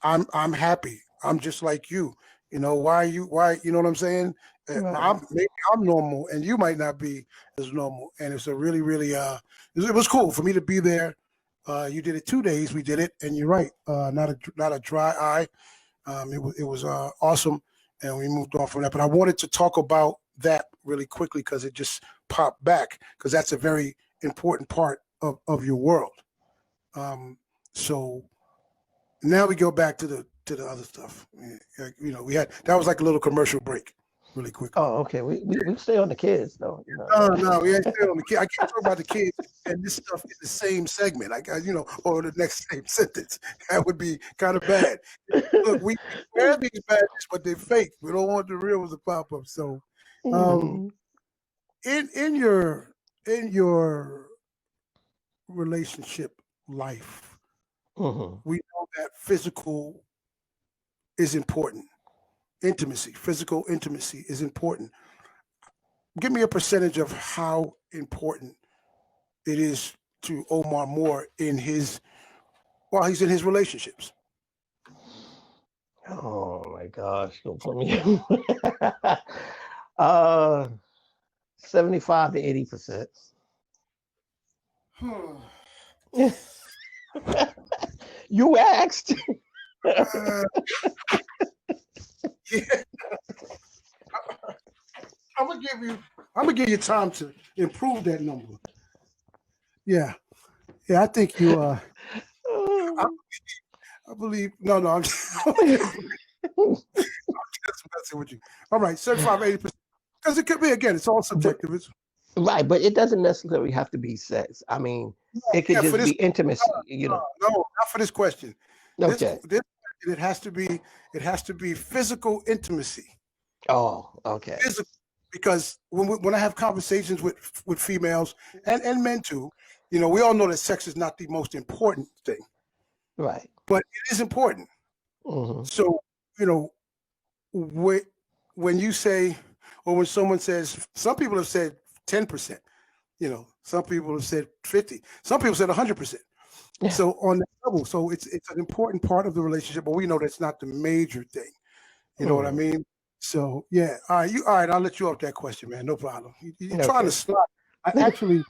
I'm happy. I'm just like you. Why you know what I'm saying? Right. Maybe I'm normal and you might not be as normal. And it's a really, really it was cool for me to be there. You did it 2 days, we did it, and you're right. Not a dry eye. It was awesome, and we moved on from that. But I wanted to talk about that really quickly because it just popped back, because that's a very important part of your world. So now we go back to the other stuff. We had that was like a little commercial break, really quick. Oh, okay. We stay on the kids though. No, we ain't still on the kid. I can't talk about the kids and this stuff in the same segment. Or the next same sentence. That would be kind of bad. Look, we wear these badges, but they're fake. We don't want the real ones to pop up. So, Mhm. in your relationship life, Mhm. we know that physical is important. Physical intimacy is important. Give me a percentage of how important it is to Omar Moore while he's in his relationships. Oh my gosh, don't put me. 75 to 80%. You asked. Yeah. I'm gonna give you time to improve that number. Yeah. I think you I believe I'm just messing with you. All right, 75, 80%. Because it could be, again, it's all subjective. Right, but it doesn't necessarily have to be sex. I mean, it could just be intimacy, No, not for this question. Okay. This it has to be physical intimacy. Oh, okay. Physical, because when I have conversations with females and men too, we all know that sex is not the most important thing. Right. But it is important. Mm-hmm. So, when you say, or when someone says, some people have said 10%, some people have said 50, some people said 100%. Yeah. So on that level, so it's an important part of the relationship, but we know that's not the major thing. You know what I mean? So yeah, all right. I'll let you off that question, man. No problem. You're trying to slide. I actually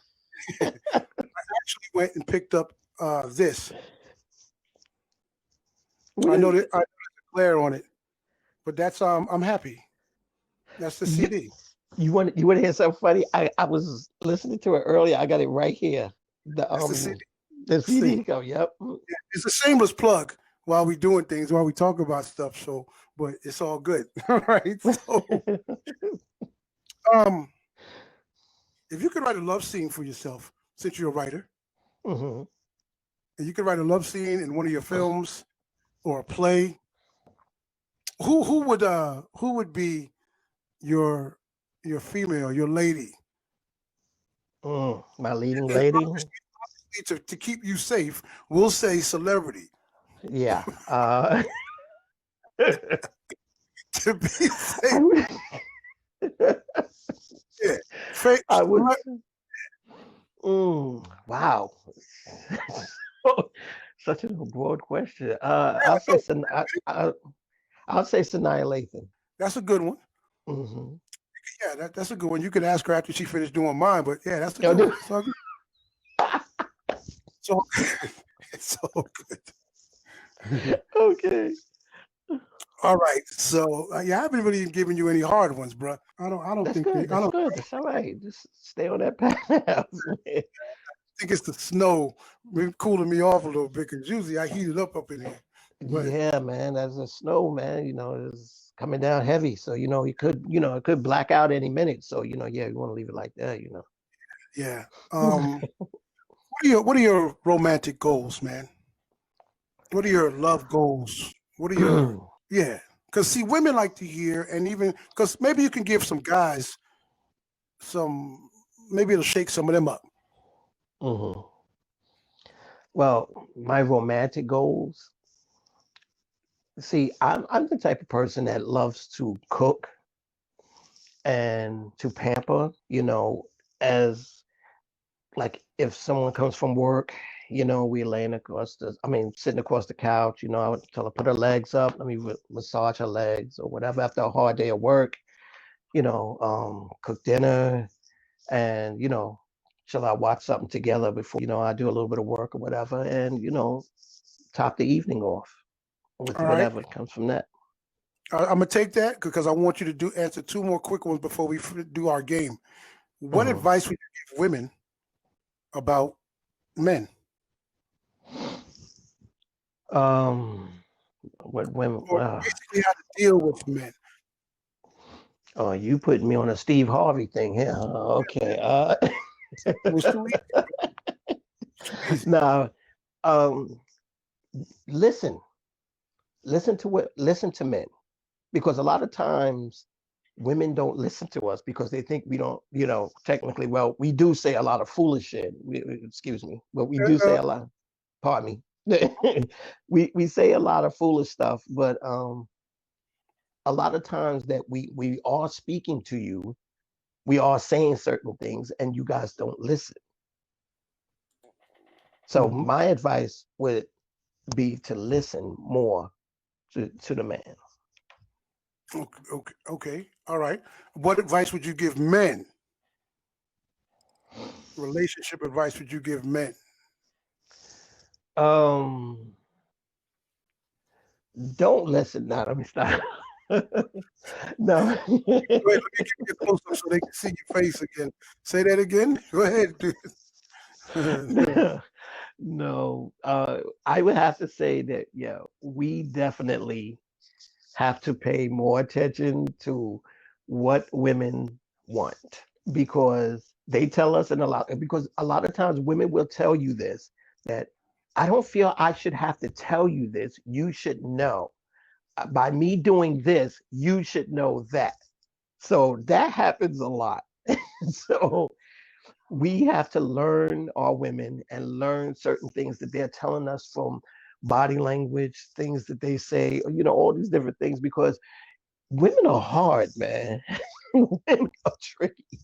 went and picked up this. I know there's a glare on it, but that's I'm happy. That's the CD. You want to hear something funny? I was listening to it earlier. I got it right here. The It's the CD. the See, CD go. Yep. it's a shameless plug while we doing things, while we talk about stuff. So, but it's all good. All right. So, um, if you could write a love scene for yourself, since you're a writer, hmm and you could write a love scene in one of your films or a play, who would be your female, your lady? My leading And lady. to keep you safe, we'll say celebrity. Yeah. To be I safe, would, yeah. Fa- I would. cele- Wow. Such a broad question. yeah, no, I'll say Sanaa Lathan. that's a good one. Mm-hmm. Yeah, that's a good one. You can ask her after she finished doing mine, but yeah, that's a Oh, good one. So, so it's all good. Okay. All right. So yeah, I haven't really given you any hard ones, bro. I don't That's think good. I That's don't good. That's all right. Just stay on that path. Man. think it's the snow cooling me off a little bit because usually I heat it up in here. But Yeah, man. That's the snow, man. It's coming down heavy. So, it could black out any minute. So, yeah, you want to leave it like that, yeah. What are your romantic goals, man? What are your love goals? What are your yeah? Because see, women like to hear, and even because maybe you can give some guys some, maybe it'll shake some of them up. hmm Well, my romantic goals. See, I'm the type of person that loves to cook and to pamper, as like if someone comes from work, we laying sitting across the couch, I would tell her put her legs up, let me massage her legs or whatever after a hard day of work, cook dinner and, shall I watch something together before, I do a little bit of work or whatever and, top the evening off with All right, whatever comes from that. I'm gonna take that because I want you to answer two more quick ones before we do our game. What Mhm. advice would you give women about men, Um, what women? or basically how to deal with men? Oh, you putting me on a Steve Harvey thing here. Okay. It was too easy. Now, um, listen, listen to men, because a lot of times women don't listen to us because they think we don't, technically, well, we do say a lot of foolish shit. Excuse me, but we do say a lot. Pardon me. we say a lot of foolish stuff, but a lot of times that we are speaking to you, we are saying certain things, and you guys don't listen. So Mhm. my advice would be to listen more to the man. Okay. All right. What advice would you give men? Relationship advice would you give men? Um, don't listen. Now, let me stop. No. Go ahead, let me get you close up so they can see your face again. Say that again. Go ahead. No. I would have to say that, yeah, we definitely have to pay more attention to what women want, because they tell us because a lot of times women will tell you this, that I don't feel I should have to tell you this. You should know. By me doing this, you should know that. So that happens a lot. So we have to learn our women and learn certain things that they're telling us from body language, things that they say, all these different things, because women are hard, man. Women are tricky.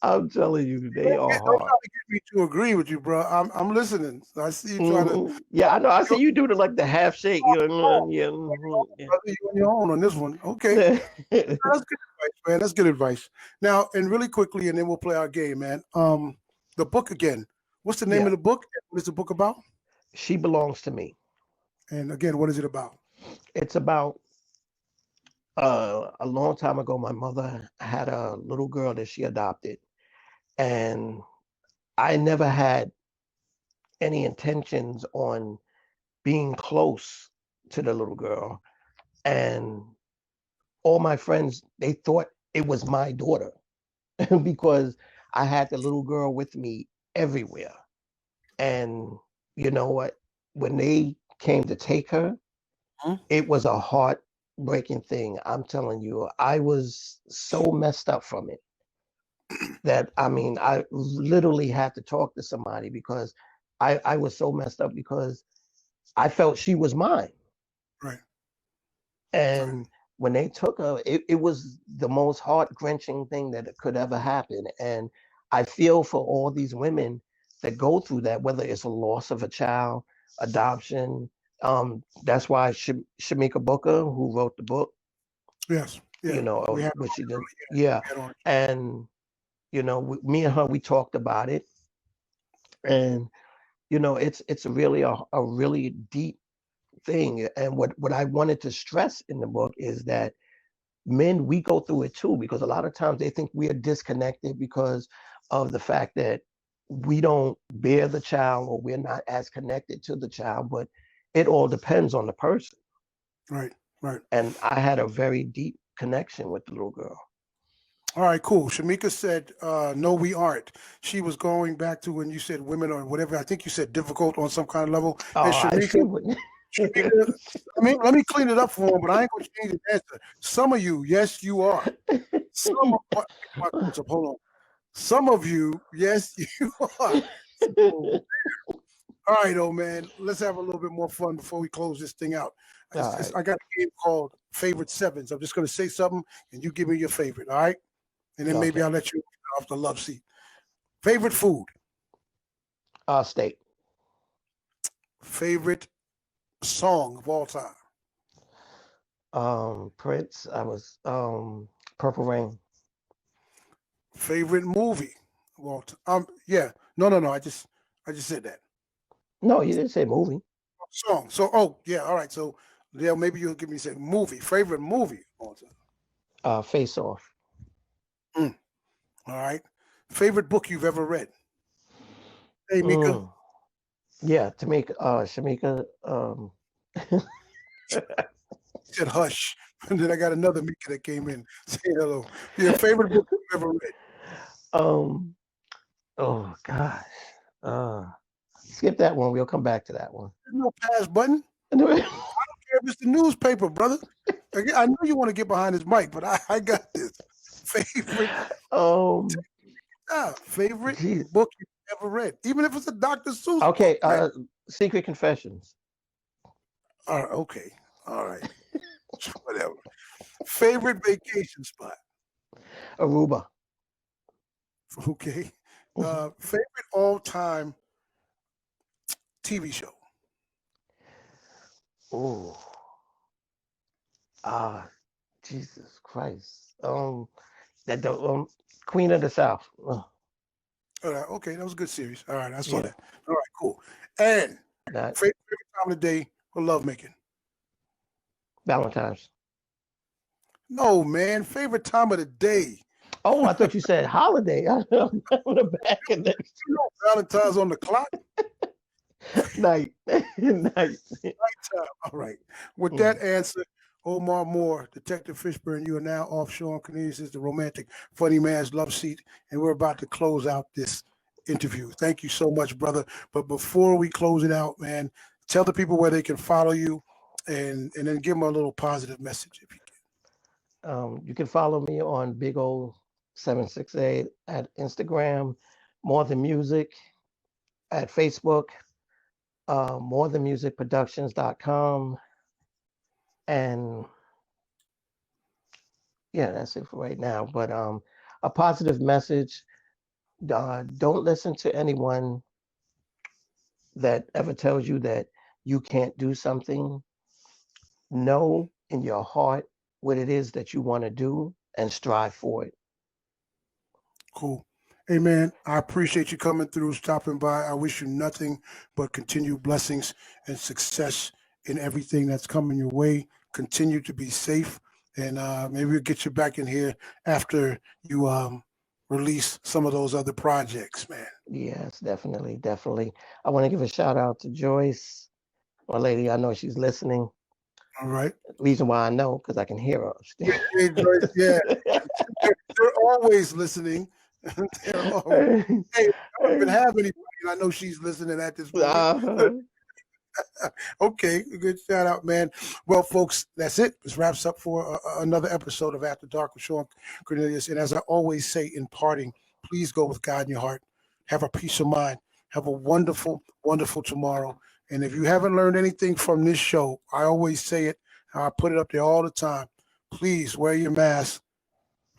I'm telling you, they are Don't try hard. to get me to agree with you, bro. I'm listening. I see you trying to. Yeah, I know. I see You're you do the half shake. Yeah, brother, you on your own on this one. Okay, yeah. that's good advice, man. That's good advice. Now, and really quickly, and then we'll play our game, man. The book again. What's the name Yeah. of the book? What is the book about? She belongs to me. And again, what is it about? It's about A long time ago, my mother had a little girl that she adopted, and I never had any intentions on being close to the little girl. And all my friends, they thought it was my daughter because I had the little girl with me everywhere. And you know what? When they came to take her, it was a heartbreaking thing. I'm telling you, I was so messed up from it that I mean, I literally had to talk to somebody because I was so messed up because I felt she was mine. Right. And when they took her, it was the most heart-wrenching thing that could ever happen. And I feel for all these women that go through that, whether it's a loss of a child, adoption. That's why Shamika Booker, who wrote the book, Yes. Yeah. you know, We had what she did, we yeah. had on. And you know, me and her, we talked about it, and you know, it's really a really deep thing. And what I wanted to stress in the book is that men, we go through it too, because a lot of times they think we are disconnected because of the fact that we don't bear the child or we're not as connected to the child, but it all depends on the person. Right. Right. And I had a very deep connection with the little girl. All right, cool. Shamika said, no, we aren't. She was going back to when you said women or whatever. I think you said difficult on some kind of level. Oh, And I sure wouldn't. I mean, let me clean it up for him, but I ain't going to change the answer. Some of you, yes, you are. Some of, hold on. Some of you, yes, you are. So, all right, old man, let's have a little bit more fun before we close this thing out. I got a game called Favorite Sevens. I'm just going to say something, and you give me your favorite, all right? And then maybe I'll let you off the love seat. Favorite food? Steak. Favorite song of all time? Prince. I was Purple Rain. Favorite movie of all time? Yeah. No. I just said that. No, you didn't say movie. Song. So, oh yeah. All right. So, yeah, maybe you'll give me say movie. Favorite movie of all time? Face Off. All right. Favorite book you've ever read? Hey, Mika. Yeah, to make Shamika. Said hush. And then I got another Mika that came in saying hello. Your favorite book you've ever read? Oh gosh. Skip that one. We'll come back to that one. There's no pass button. I don't care if it's the newspaper, brother. I know you want to get behind this mic, but I got this. Favorite favorite book you've ever read, even if it's a Dr. Seuss. Okay, book, right? Secret Confessions. Okay, all right, whatever. Favorite vacation spot? Aruba. Okay. Favorite all-time TV show? Oh, Jesus Christ. That Queen of the South. All right, okay, that was a good series. All right, I saw that. All right, cool. And favorite time of the day for lovemaking? Valentine's. No, man. Favorite time of the day? Oh, I thought you said holiday. I'm the back of that. You know, Valentine's on the clock. Night. Nighttime. All right. With that answer, Omar Moore, Detective Fishburne, you are now off Shawn Cornelius, the romantic funny man's love seat, and we're about to close out this interview. Thank you so much, brother. But before we close it out, man, tell the people where they can follow you, and then give them a little positive message if you can. You can follow me on Big O 768 at Instagram, More Than Music at Facebook, morethanmusicproductions.com, and yeah, that's it for right now. But a positive message: don't listen to anyone that ever tells you that you can't do something. Know in your heart what it is that you want to do and strive for it. Cool. Hey, man, I appreciate you coming through, stopping by. I wish you nothing but continued blessings and success in everything that's coming your way. Continue to be safe And maybe we'll get you back in here after you release some of those other projects, man. Yes, definitely, definitely. I want to give a shout out to Joyce, my lady. I know she's listening. All right. Reason why I know, because I can hear her upstairs. Hey, Joyce, yeah. They're always listening. They're always, hey, I don't even have anybody. I know she's listening at this moment. Uh-huh. Okay, good shout out, man. Well, folks, that's it. This wraps up for another episode of After Dark with Shawn Cornelius. And as I always say in parting, please go with God in your heart. Have a peace of mind. Have a wonderful, wonderful tomorrow. And if you haven't learned anything from this show, I always say it. I put it up there all the time. Please wear your mask.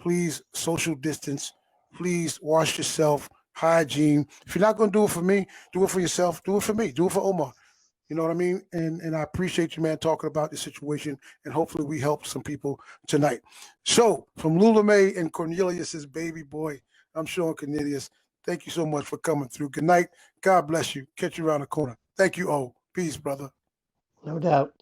Please social distance. Please wash yourself. Hygiene. If you're not going to do it for me, do it for yourself. Do it for me. Do it for Omar. You know what I mean? And I appreciate you, man, talking about the situation. And hopefully we help some people tonight. So from Lula Mae and Cornelius's baby boy, I'm Shawn Cornelius. Thank you so much for coming through. Good night. God bless you. Catch you around the corner. Thank you, O. Peace, brother. No doubt.